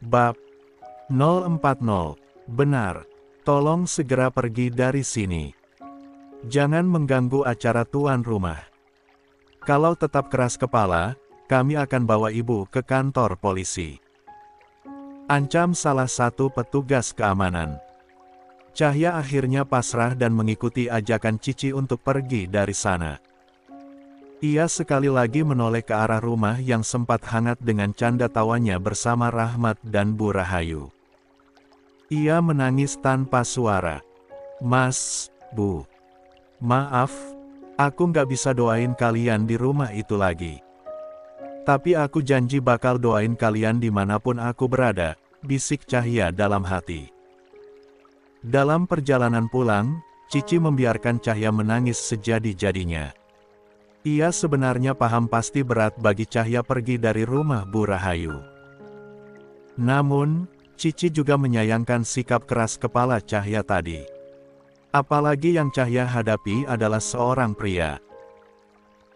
Bab 040. Benar. Tolong segera pergi dari sini. Jangan mengganggu acara tuan rumah. Kalau tetap keras kepala, kami akan bawa ibu ke kantor polisi. Ancam salah satu petugas keamanan. Cahya akhirnya pasrah dan mengikuti ajakan Cici untuk pergi dari sana. Ia sekali lagi menoleh ke arah rumah yang sempat hangat dengan canda tawanya bersama Rahmat dan Bu Rahayu. Ia menangis tanpa suara. Mas, Bu. Maaf, aku nggak bisa doain kalian di rumah itu lagi. Tapi aku janji bakal doain kalian dimanapun aku berada, bisik Cahya dalam hati. Dalam perjalanan pulang, Cici membiarkan Cahya menangis sejadi-jadinya. Ia sebenarnya paham pasti berat bagi Cahya pergi dari rumah Bu Rahayu. Namun, Cici juga menyayangkan sikap keras kepala Cahya tadi. Apalagi yang Cahya hadapi adalah seorang pria.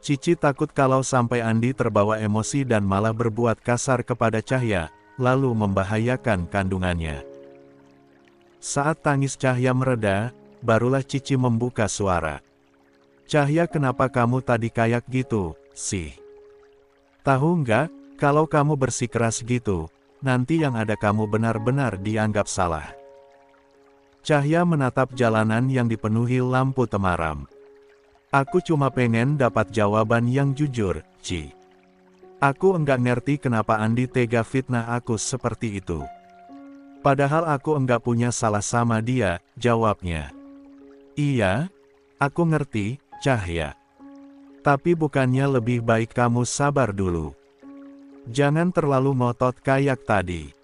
Cici takut kalau sampai Andi terbawa emosi dan malah berbuat kasar kepada Cahya, lalu membahayakan kandungannya. Saat tangis Cahya mereda, barulah Cici membuka suara. Cahya, kenapa kamu tadi kayak gitu, sih? Tahu nggak, kalau kamu bersikeras gitu, nanti yang ada kamu benar-benar dianggap salah. Cahya menatap jalanan yang dipenuhi lampu temaram. Aku cuma pengen dapat jawaban yang jujur, Ci. Aku enggak ngerti kenapa Andi tega fitnah aku seperti itu. Padahal aku enggak punya salah sama dia, jawabnya. Iya, aku ngerti, Cahya. Tapi bukannya lebih baik kamu sabar dulu? Jangan terlalu ngotot kayak tadi.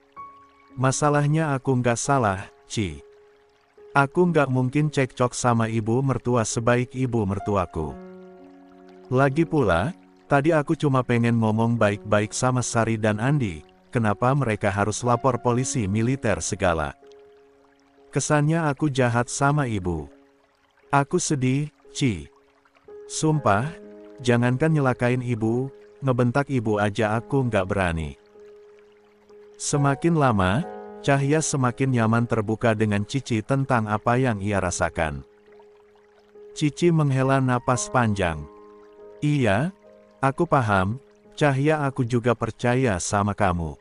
Masalahnya aku nggak salah, Ci. Aku nggak mungkin cekcok sama ibu mertua sebaik ibu mertuaku. Lagi pula, tadi aku cuma pengen ngomong baik-baik sama Sari dan Andi, kenapa mereka harus lapor polisi militer segala. Kesannya aku jahat sama ibu. Aku sedih, Ci. Sumpah, jangankan nyelakain ibu, ngebentak ibu aja aku nggak berani. Semakin lama, Cahya semakin nyaman terbuka dengan Cici tentang apa yang ia rasakan. Cici menghela napas panjang. Iya, aku paham, Cahya, aku juga percaya sama kamu.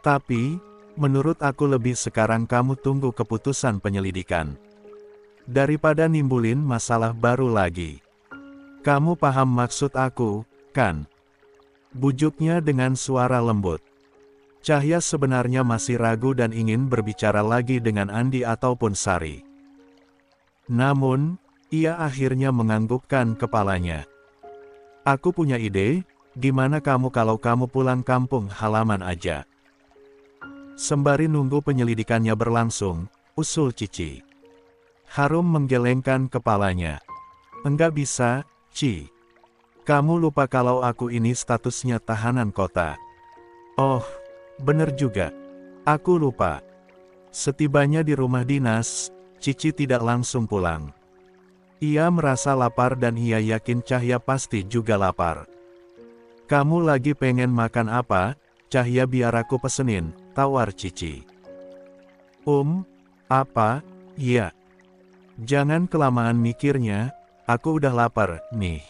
Tapi, menurut aku lebih sekarang kamu tunggu keputusan penyelidikan. Daripada nimbulin masalah baru lagi. Kamu paham maksud aku, kan? Bujuknya dengan suara lembut. Cahya sebenarnya masih ragu dan ingin berbicara lagi dengan Andi ataupun Sari. Namun, ia akhirnya menganggukkan kepalanya. Aku punya ide, gimana kamu kalau kamu pulang kampung halaman aja? Sembari nunggu penyelidikannya berlangsung, usul Cici. Harum menggelengkan kepalanya. Enggak bisa, Ci. Kamu lupa kalau aku ini statusnya tahanan kota. Oh, bener juga. Aku lupa. Setibanya di rumah dinas, Cici tidak langsung pulang. Ia merasa lapar dan ia yakin Cahya pasti juga lapar. Kamu lagi pengen makan apa? Cahya, biar aku pesenin, tawar Cici. Apa? Iya. Jangan kelamaan mikirnya. Aku udah lapar, nih.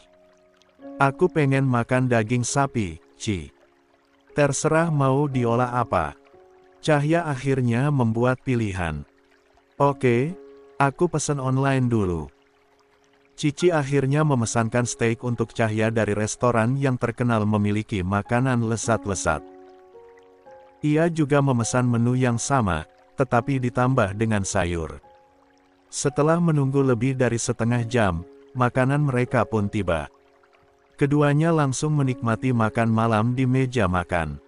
Aku pengen makan daging sapi, Ci. Terserah mau diolah apa. Cahya akhirnya membuat pilihan. Oke, aku pesen online dulu. Cici akhirnya memesankan steak untuk Cahya dari restoran yang terkenal memiliki makanan lezat-lezat. Ia juga memesan menu yang sama, tetapi ditambah dengan sayur. Setelah menunggu lebih dari setengah jam, makanan mereka pun tiba. Keduanya langsung menikmati makan malam di meja makan.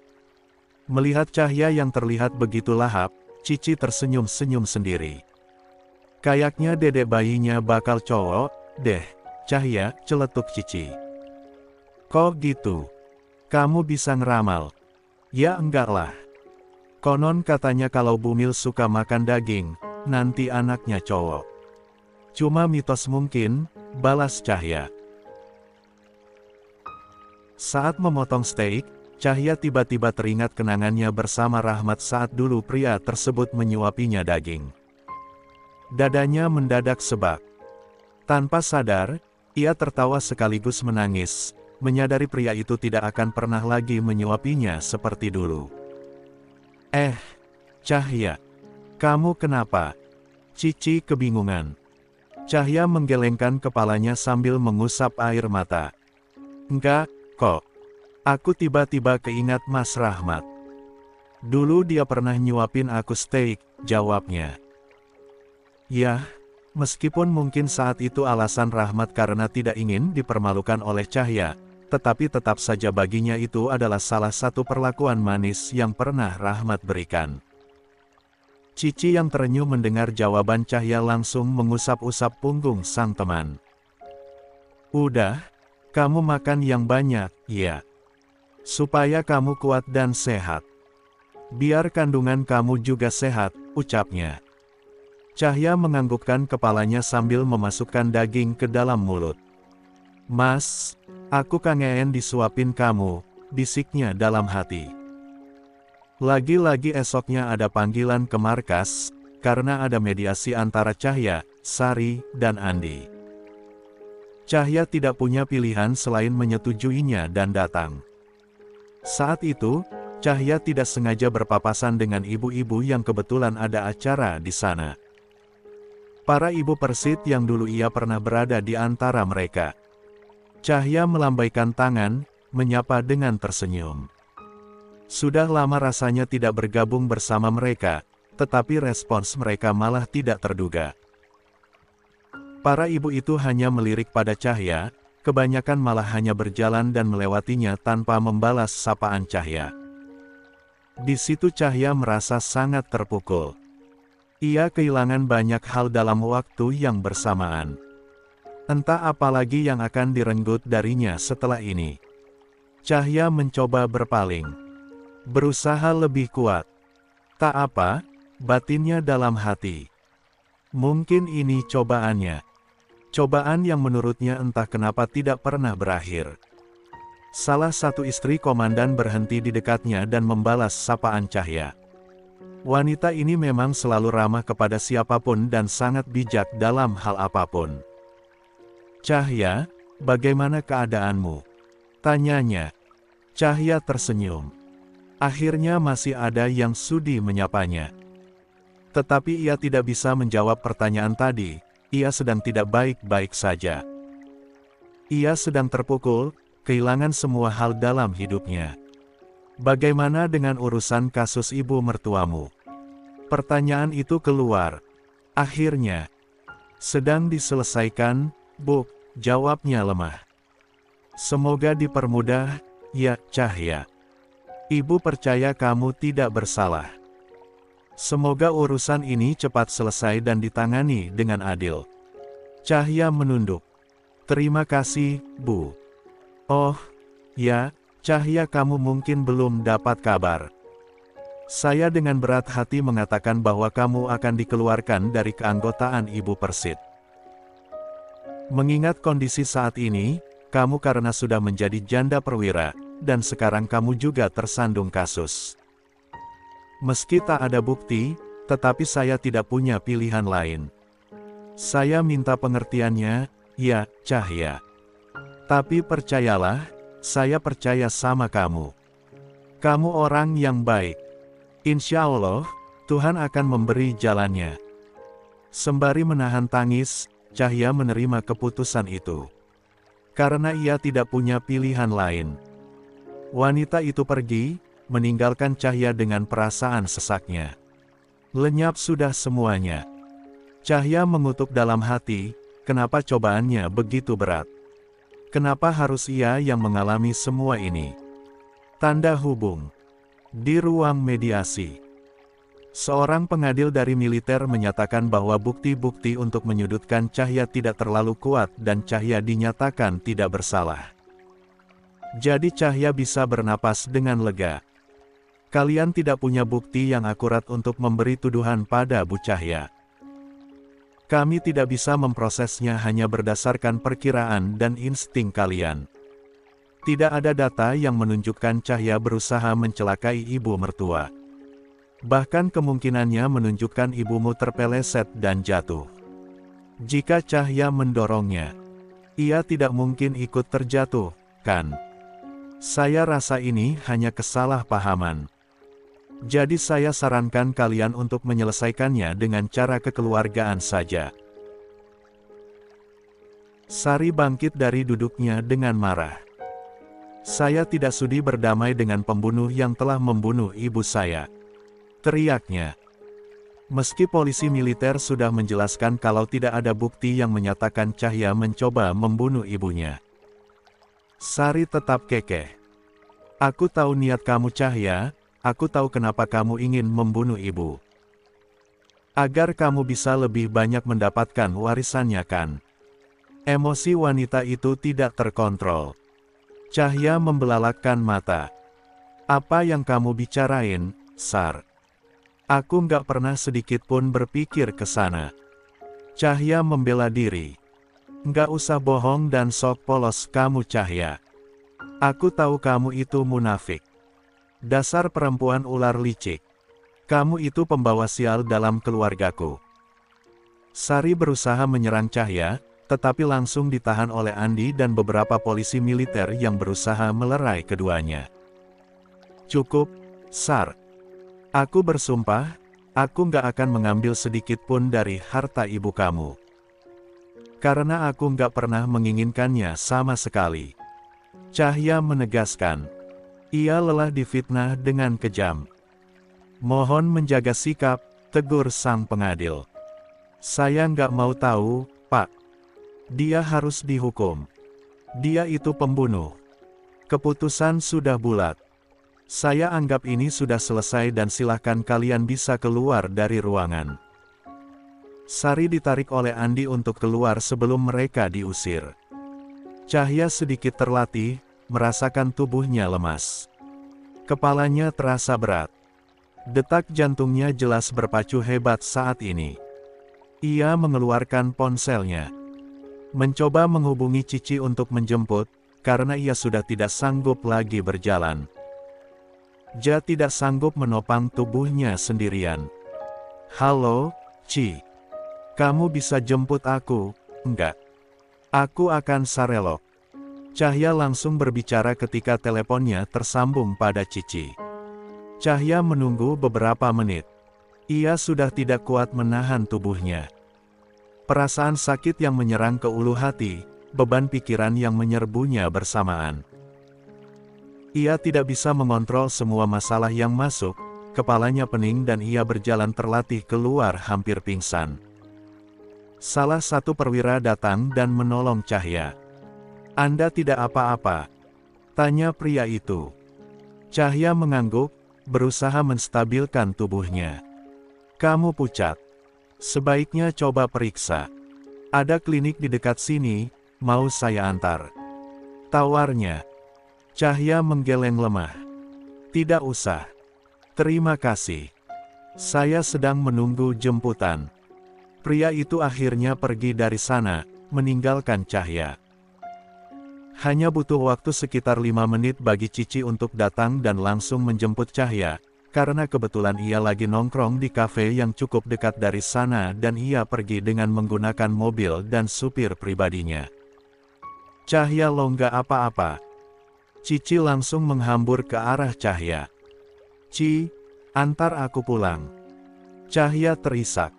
Melihat Cahya yang terlihat begitu lahap, Cici tersenyum-senyum sendiri. Kayaknya dedek bayinya bakal cowok, deh, Cahya, celetuk Cici. Kok gitu? Kamu bisa ngeramal? Ya enggak lah. Konon katanya kalau Bumil suka makan daging, nanti anaknya cowok. Cuma mitos mungkin, balas Cahya. Saat memotong steak, Cahya tiba-tiba teringat kenangannya bersama Rahmat saat dulu pria tersebut menyuapinya daging. Dadanya mendadak sebak. Tanpa sadar, ia tertawa sekaligus menangis, menyadari pria itu tidak akan pernah lagi menyuapinya seperti dulu. Cahya, kamu kenapa? Cici kebingungan. Cahya menggelengkan kepalanya sambil mengusap air mata. Enggak, kok. Aku tiba-tiba keingat Mas Rahmat. Dulu dia pernah nyuapin aku steak, jawabnya. Yah, meskipun mungkin saat itu alasan Rahmat karena tidak ingin dipermalukan oleh Cahya, tetapi tetap saja baginya itu adalah salah satu perlakuan manis yang pernah Rahmat berikan. Cici yang terenyuh mendengar jawaban Cahya langsung mengusap-usap punggung sang teman. Udah, kamu makan yang banyak, ya. Supaya kamu kuat dan sehat. Biar kandungan kamu juga sehat, ucapnya. Cahya menganggukkan kepalanya sambil memasukkan daging ke dalam mulut. Mas, aku kangen disuapin kamu, bisiknya dalam hati. Lagi-lagi esoknya ada panggilan ke markas, karena ada mediasi antara Cahya, Sari, dan Andi. Cahya tidak punya pilihan selain menyetujuinya dan datang. Saat itu, Cahya tidak sengaja berpapasan dengan ibu-ibu yang kebetulan ada acara di sana. Para ibu Persit yang dulu ia pernah berada di antara mereka. Cahya melambaikan tangan, menyapa dengan tersenyum. Sudah lama rasanya tidak bergabung bersama mereka, tetapi respons mereka malah tidak terduga. Para ibu itu hanya melirik pada Cahya, kebanyakan malah hanya berjalan dan melewatinya tanpa membalas sapaan Cahya. Di situ Cahya merasa sangat terpukul. Ia kehilangan banyak hal dalam waktu yang bersamaan. Entah apa lagi yang akan direnggut darinya setelah ini. Cahya mencoba berpaling. Berusaha lebih kuat. Tak apa, batinnya dalam hati. Mungkin ini cobaannya. Cobaan yang menurutnya entah kenapa tidak pernah berakhir. Salah satu istri komandan berhenti di dekatnya dan membalas sapaan Cahya. Wanita ini memang selalu ramah kepada siapapun dan sangat bijak dalam hal apapun. Cahya, bagaimana keadaanmu? Tanyanya. Cahya tersenyum. Akhirnya masih ada yang sudi menyapanya. Tetapi ia tidak bisa menjawab pertanyaan tadi. Ia sedang tidak baik-baik saja. Ia sedang terpukul, kehilangan semua hal dalam hidupnya. Bagaimana dengan urusan kasus ibu mertuamu? Pertanyaan itu keluar. Akhirnya, sedang diselesaikan, Bu, jawabnya lemah. Semoga dipermudah, ya, Cahya. Ibu percaya kamu tidak bersalah. Semoga urusan ini cepat selesai dan ditangani dengan adil. Cahya menunduk. Terima kasih, Bu. Oh, ya, Cahya kamu mungkin belum dapat kabar. Saya dengan berat hati mengatakan bahwa kamu akan dikeluarkan dari keanggotaan Ibu Persit. Mengingat kondisi saat ini, kamu karena sudah menjadi janda perwira, dan sekarang kamu juga tersandung kasus. Meski tak ada bukti, tetapi saya tidak punya pilihan lain. Saya minta pengertiannya, ya, Cahya. Tapi percayalah, saya percaya sama kamu. Kamu orang yang baik. Insya Allah, Tuhan akan memberi jalannya. Sembari menahan tangis, Cahya menerima keputusan itu. Karena ia tidak punya pilihan lain. Wanita itu pergi, meninggalkan Cahya dengan perasaan sesaknya. Lenyap sudah semuanya. Cahya mengutuk dalam hati, kenapa cobaannya begitu berat? Kenapa harus ia yang mengalami semua ini? Tanda hubung. Di ruang mediasi. Seorang pengadil dari militer menyatakan bahwa bukti-bukti untuk menyudutkan Cahya tidak terlalu kuat dan Cahya dinyatakan tidak bersalah. Jadi Cahya bisa bernapas dengan lega. Kalian tidak punya bukti yang akurat untuk memberi tuduhan pada Bu Cahya. Kami tidak bisa memprosesnya hanya berdasarkan perkiraan dan insting kalian. Tidak ada data yang menunjukkan Cahya berusaha mencelakai ibu mertua. Bahkan kemungkinannya menunjukkan ibumu terpeleset dan jatuh. Jika Cahya mendorongnya, ia tidak mungkin ikut terjatuh, kan? Saya rasa ini hanya kesalahpahaman. Jadi saya sarankan kalian untuk menyelesaikannya dengan cara kekeluargaan saja. Sari bangkit dari duduknya dengan marah. Saya tidak sudi berdamai dengan pembunuh yang telah membunuh ibu saya, teriaknya. Meski polisi militer sudah menjelaskan kalau tidak ada bukti yang menyatakan Cahya mencoba membunuh ibunya, Sari tetap kekeh. Aku tahu niat kamu Cahya, aku tahu kenapa kamu ingin membunuh ibu. Agar kamu bisa lebih banyak mendapatkan warisannya kan? Emosi wanita itu tidak terkontrol. Cahya membelalakkan mata. Apa yang kamu bicarain, Sar? Aku nggak pernah sedikit pun berpikir ke sana. Cahya membela diri. Nggak usah bohong dan sok polos kamu Cahya. Aku tahu kamu itu munafik. Dasar perempuan ular licik. Kamu itu pembawa sial dalam keluargaku. Sari berusaha menyerang Cahya, tetapi langsung ditahan oleh Andi dan beberapa polisi militer yang berusaha melerai keduanya. Cukup, Sar. Aku bersumpah, aku nggak akan mengambil sedikit pun dari harta ibu kamu. Karena aku nggak pernah menginginkannya sama sekali. Cahya menegaskan. Ia lelah difitnah dengan kejam. Mohon menjaga sikap, tegur sang pengadil. Saya nggak mau tahu, Pak. Dia harus dihukum. Dia itu pembunuh. Keputusan sudah bulat. Saya anggap ini sudah selesai dan silahkan kalian bisa keluar dari ruangan. Sari ditarik oleh Andi untuk keluar sebelum mereka diusir. Cahya sedikit terlatih, merasakan tubuhnya lemas. Kepalanya terasa berat. Detak jantungnya jelas berpacu hebat saat ini. Ia mengeluarkan ponselnya. Mencoba menghubungi Cici untuk menjemput, karena ia sudah tidak sanggup lagi berjalan. Ja tidak sanggup menopang tubuhnya sendirian. Halo, Ci. Kamu bisa jemput aku, enggak? Aku akan sarelok. Cahya langsung berbicara ketika teleponnya tersambung pada Cici. Cahya menunggu beberapa menit. Ia sudah tidak kuat menahan tubuhnya. Perasaan sakit yang menyerang ke ulu hati, beban pikiran yang menyerbunya bersamaan. Ia tidak bisa mengontrol semua masalah yang masuk, kepalanya pening dan ia berjalan terlatih keluar hampir pingsan. Salah satu perwira datang dan menolong Cahya. Anda tidak apa-apa? Tanya pria itu. Cahya mengangguk, berusaha menstabilkan tubuhnya. Kamu pucat. Sebaiknya coba periksa. Ada klinik di dekat sini, mau saya antar? Tawarnya. Cahya menggeleng lemah. Tidak usah. Terima kasih. Saya sedang menunggu jemputan. Pria itu akhirnya pergi dari sana, meninggalkan Cahya. Hanya butuh waktu sekitar 5 menit bagi Cici untuk datang dan langsung menjemput Cahya, karena kebetulan ia lagi nongkrong di kafe yang cukup dekat dari sana dan ia pergi dengan menggunakan mobil dan supir pribadinya. Cahya lo nggak apa-apa. Cici langsung menghambur ke arah Cahya. Ci, antar aku pulang. Cahya terisak.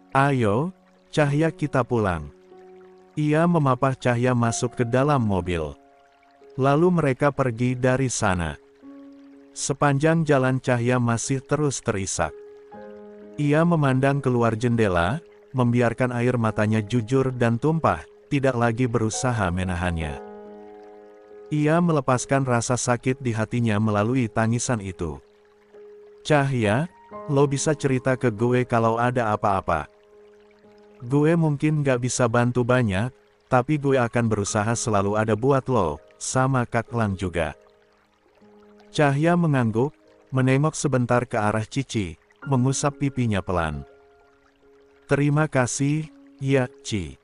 Ayo, Cahya kita pulang. Ia memapah Cahya masuk ke dalam mobil. Lalu mereka pergi dari sana. Sepanjang jalan Cahya masih terus terisak. Ia memandang keluar jendela, membiarkan air matanya jujur dan tumpah, tidak lagi berusaha menahannya. Ia melepaskan rasa sakit di hatinya melalui tangisan itu. Cahya, lo bisa cerita ke gue kalau ada apa-apa. Gue mungkin gak bisa bantu banyak, tapi gue akan berusaha selalu ada buat lo, sama Kak Lang juga. Cahya mengangguk, menengok sebentar ke arah Cici, mengusap pipinya pelan. Terima kasih, ya, Ci.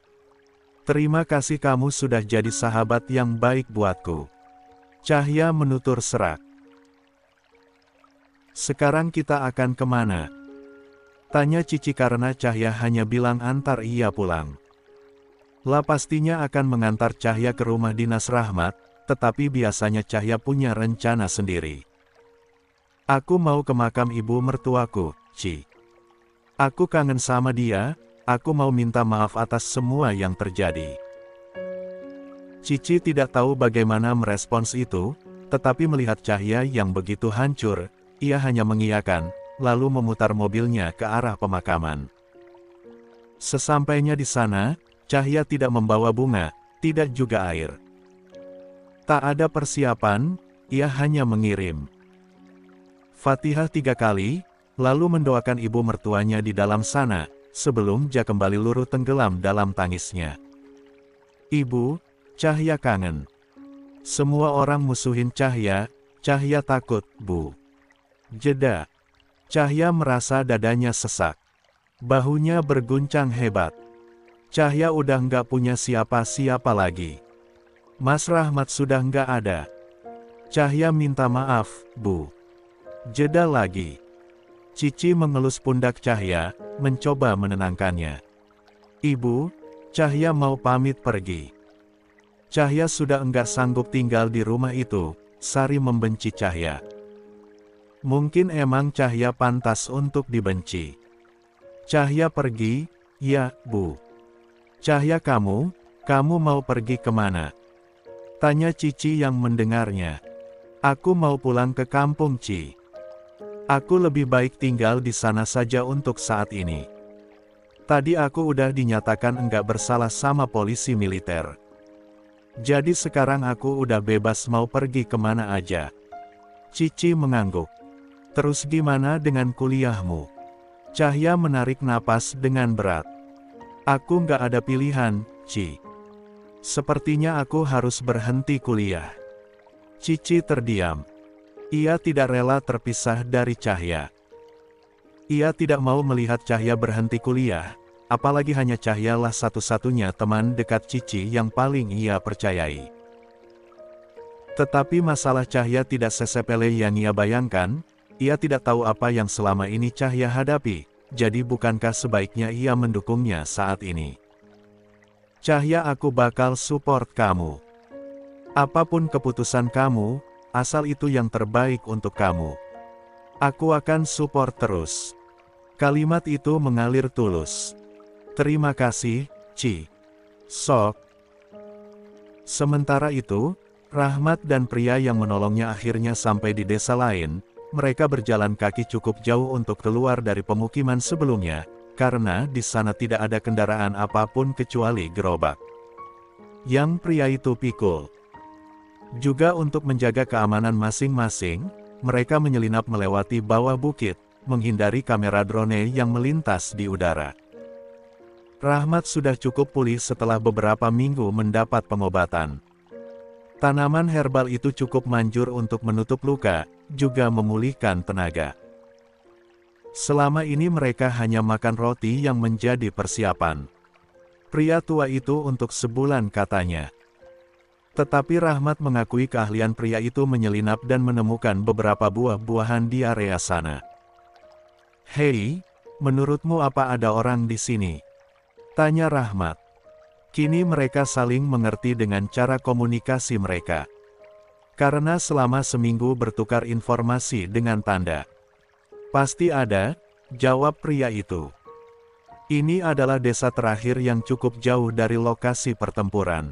Terima kasih kamu sudah jadi sahabat yang baik buatku. Cahya menutur serak. Sekarang kita akan kemana? Tanya Cici karena Cahya hanya bilang antar ia pulang. Lah pastinya akan mengantar Cahya ke rumah dinas Rahmat, tetapi biasanya Cahya punya rencana sendiri. Aku mau ke makam ibu mertuaku, Ci. Aku kangen sama dia, aku mau minta maaf atas semua yang terjadi. Cici tidak tahu bagaimana merespons itu, tetapi melihat Cahya yang begitu hancur, ia hanya mengiyakan, lalu memutar mobilnya ke arah pemakaman. Sesampainya di sana, Cahya tidak membawa bunga, tidak juga air. Tak ada persiapan, ia hanya mengirim Fatihah 3 kali, lalu mendoakan ibu mertuanya di dalam sana, sebelum dia kembali luruh tenggelam dalam tangisnya. Ibu, Cahya kangen. Semua orang musuhin Cahya, Cahya takut, Bu. Jeda. Cahya merasa dadanya sesak. Bahunya berguncang hebat. Cahya udah nggak punya siapa-siapa lagi. Mas Rahmat sudah nggak ada. Cahya minta maaf, Bu. Jeda lagi. Cici mengelus pundak Cahya, mencoba menenangkannya. Ibu, Cahya mau pamit pergi. Cahya sudah enggak sanggup tinggal di rumah itu, Sari membenci Cahya. Mungkin emang Cahya pantas untuk dibenci. Cahya pergi, ya, Bu. Cahya kamu mau pergi kemana? Tanya Cici yang mendengarnya. Aku mau pulang ke kampung, Ci. Aku lebih baik tinggal di sana saja untuk saat ini. Tadi aku udah dinyatakan enggak bersalah sama polisi militer. Jadi sekarang aku udah bebas mau pergi kemana aja. Cici mengangguk. Terus gimana dengan kuliahmu? Cahya menarik napas dengan berat. Aku nggak ada pilihan, Ci. Sepertinya aku harus berhenti kuliah. Cici terdiam. Ia tidak rela terpisah dari Cahya. Ia tidak mau melihat Cahya berhenti kuliah, apalagi hanya Cahyalah satu-satunya teman dekat Cici yang paling ia percayai. Tetapi masalah Cahya tidak sesepele yang ia bayangkan. Ia tidak tahu apa yang selama ini Cahya hadapi, jadi bukankah sebaiknya ia mendukungnya saat ini? Cahya, aku bakal support kamu. Apapun keputusan kamu, asal itu yang terbaik untuk kamu. Aku akan support terus. Kalimat itu mengalir tulus. Terima kasih, Ci. Sok. Sementara itu, Rahmat dan pria yang menolongnya akhirnya sampai di desa lain. Mereka berjalan kaki cukup jauh untuk keluar dari pemukiman sebelumnya, karena di sana tidak ada kendaraan apapun kecuali gerobak. Yang pria itu pikul. Juga untuk menjaga keamanan masing-masing, mereka menyelinap melewati bawah bukit, menghindari kamera drone yang melintas di udara. Rahmat sudah cukup pulih setelah beberapa minggu mendapat pengobatan. Tanaman herbal itu cukup manjur untuk menutup luka, juga memulihkan tenaga. Selama ini mereka hanya makan roti yang menjadi persiapan. Pria tua itu untuk sebulan katanya. Tetapi Rahmat mengakui keahlian pria itu menyelinap dan menemukan beberapa buah-buahan di area sana. Hei, menurutmu apa ada orang di sini? Tanya Rahmat. Kini mereka saling mengerti dengan cara komunikasi mereka. Karena selama seminggu bertukar informasi dengan tanda. Pasti ada, jawab pria itu. Ini adalah desa terakhir yang cukup jauh dari lokasi pertempuran.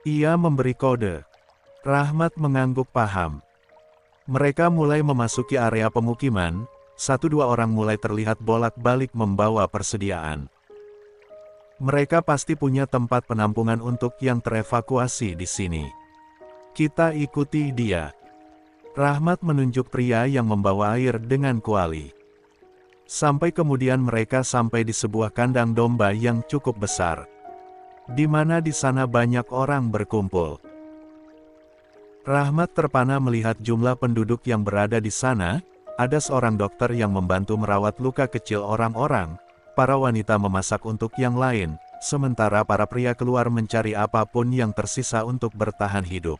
Ia memberi kode. Rahmat mengangguk paham. Mereka mulai memasuki area pemukiman, 1-2 orang mulai terlihat bolak-balik membawa persediaan. Mereka pasti punya tempat penampungan untuk yang terevakuasi di sini. Kita ikuti dia. Rahmat menunjuk pria yang membawa air dengan kuali. Sampai kemudian mereka sampai di sebuah kandang domba yang cukup besar. Di mana di sana banyak orang berkumpul. Rahmat terpana melihat jumlah penduduk yang berada di sana. Ada seorang dokter yang membantu merawat luka kecil orang-orang. Para wanita memasak untuk yang lain, sementara para pria keluar mencari apapun yang tersisa untuk bertahan hidup.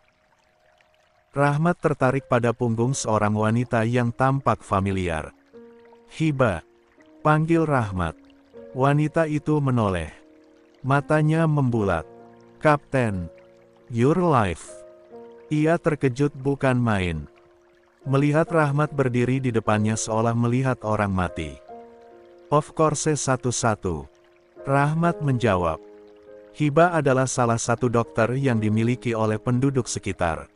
Rahmat tertarik pada punggung seorang wanita yang tampak familiar. "Hiba," panggil Rahmat. Wanita itu menoleh. Matanya membulat. "Kapten, your life." Ia terkejut bukan main. Melihat Rahmat berdiri di depannya seolah melihat orang mati. "Of course, satu-satu," Rahmat menjawab. Hiba adalah salah satu dokter yang dimiliki oleh penduduk sekitar.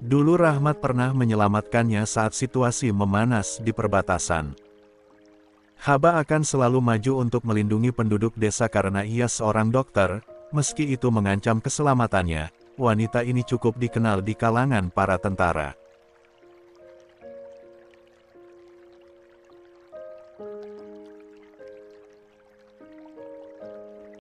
Dulu Rahmat pernah menyelamatkannya saat situasi memanas di perbatasan. Hiba akan selalu maju untuk melindungi penduduk desa karena ia seorang dokter, meski itu mengancam keselamatannya. Wanita ini cukup dikenal di kalangan para tentara.